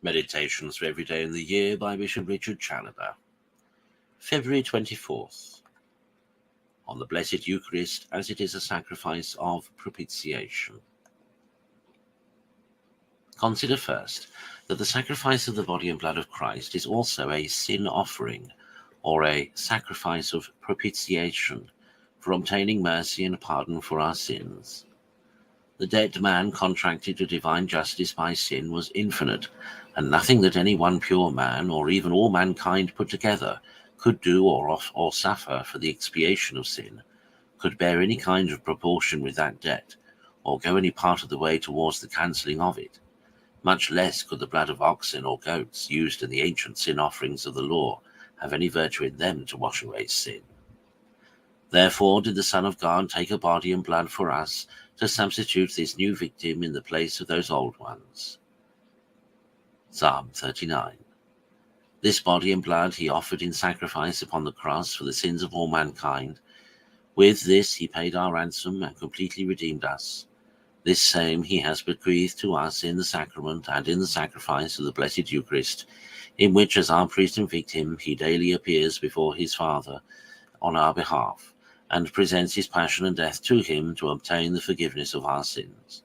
Meditations for every day in the year by Bishop Richard Challoner. February 24th. On the Blessed Eucharist, as it is a sacrifice of propitiation. Consider first that the sacrifice of the body and blood of Christ is also a sin offering, or a sacrifice of propitiation, for obtaining mercy and pardon for our sins. The debt man contracted to divine justice by sin was infinite, and nothing that any one pure man, or even all mankind put together, could do or suffer for the expiation of sin, could bear any kind of proportion with that debt, or go any part of the way towards the cancelling of it. Much less could the blood of oxen or goats, used in the ancient sin offerings of the law, have any virtue in them to wash away sin. Therefore did the Son of God take a body and blood for us, to substitute this new victim in the place of those old ones. Psalm 39. This body and blood he offered in sacrifice upon the cross for the sins of all mankind. With this he paid our ransom and completely redeemed us. This same he has bequeathed to us in the sacrament and in the sacrifice of the Blessed Eucharist, in which as our priest and victim he daily appears before his Father on our behalf, and presents his passion and death to him to obtain the forgiveness of our sins.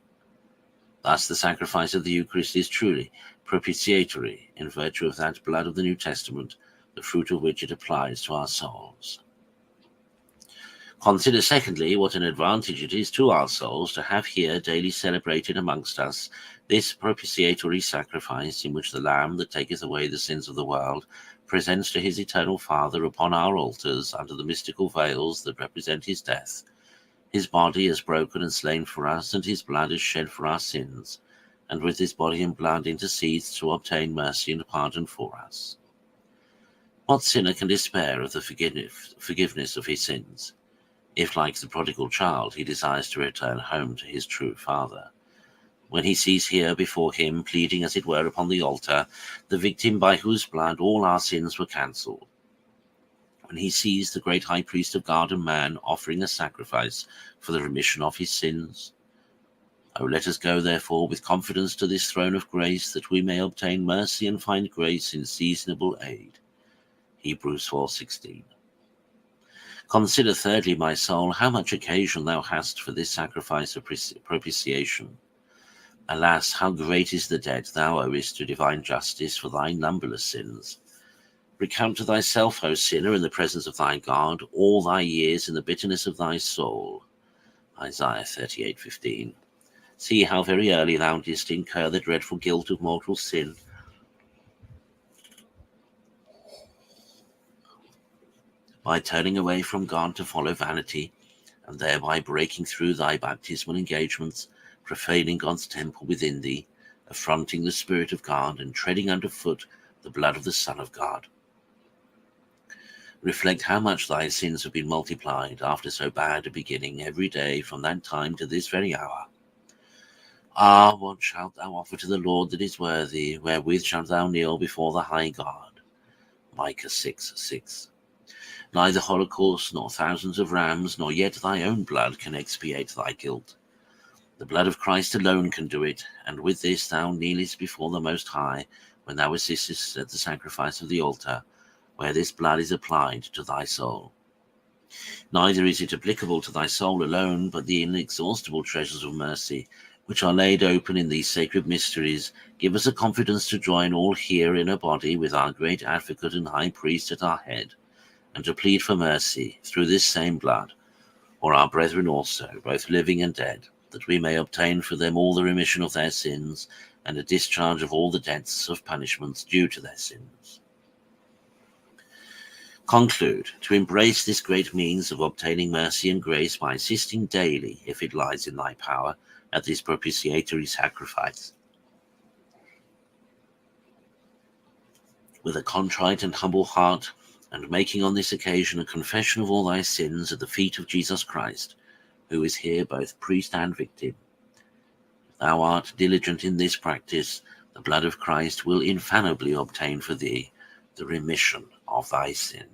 Thus the sacrifice of the Eucharist is truly propitiatory in virtue of that blood of the New Testament, the fruit of which it applies to our souls. Consider secondly what an advantage it is to our souls to have here daily celebrated amongst us this propitiatory sacrifice, in which the Lamb that taketh away the sins of the world presents to his eternal Father upon our altars under the mystical veils that represent his death. His body is broken and slain for us, and his blood is shed for our sins, and with his body and blood intercedes to obtain mercy and pardon for us. What sinner can despair of the forgiveness of his sins, if, like the prodigal child, he desires to return home to his true Father? When he sees here before him, pleading as it were upon the altar, the victim by whose blood all our sins were cancelled. When he sees the great high priest of God and man offering a sacrifice for the remission of his sins. Oh, let us go, therefore, with confidence to this throne of grace, that we may obtain mercy and find grace in seasonable aid. Hebrews 4:16. Consider thirdly, my soul, how much occasion thou hast for this sacrifice of propitiation. Alas, how great is the debt thou owest to divine justice for thy numberless sins. Recount to thyself, O sinner, in the presence of thy God, all thy years in the bitterness of thy soul. Isaiah 38:15. See how very early thou didst incur the dreadful guilt of mortal sin. By turning away from God to follow vanity, and thereby breaking through thy baptismal engagements, profaning God's temple within thee, affronting the Spirit of God, and treading underfoot the blood of the Son of God. Reflect how much thy sins have been multiplied after so bad a beginning every day from that time to this very hour. Ah, what shalt thou offer to the Lord that is worthy? Wherewith shalt thou kneel before the high God? Micah 6:6. Neither holocaust, nor thousands of rams, nor yet thy own blood can expiate thy guilt. The blood of Christ alone can do it, and with this thou kneelest before the Most High, when thou assistest at the sacrifice of the altar, where this blood is applied to thy soul. Neither is it applicable to thy soul alone, but the inexhaustible treasures of mercy, which are laid open in these sacred mysteries, give us a confidence to join all here in a body with our great advocate and high priest at our head, and to plead for mercy through this same blood, for our brethren also, both living and dead, that we may obtain for them all the remission of their sins, and a discharge of all the debts of punishments due to their sins. Conclude to embrace this great means of obtaining mercy and grace by assisting daily, if it lies in thy power, at this propitiatory sacrifice. With a contrite and humble heart, and making on this occasion a confession of all thy sins at the feet of Jesus Christ, who is here both priest and victim. If thou art diligent in this practice, the blood of Christ will infallibly obtain for thee the remission of thy sin.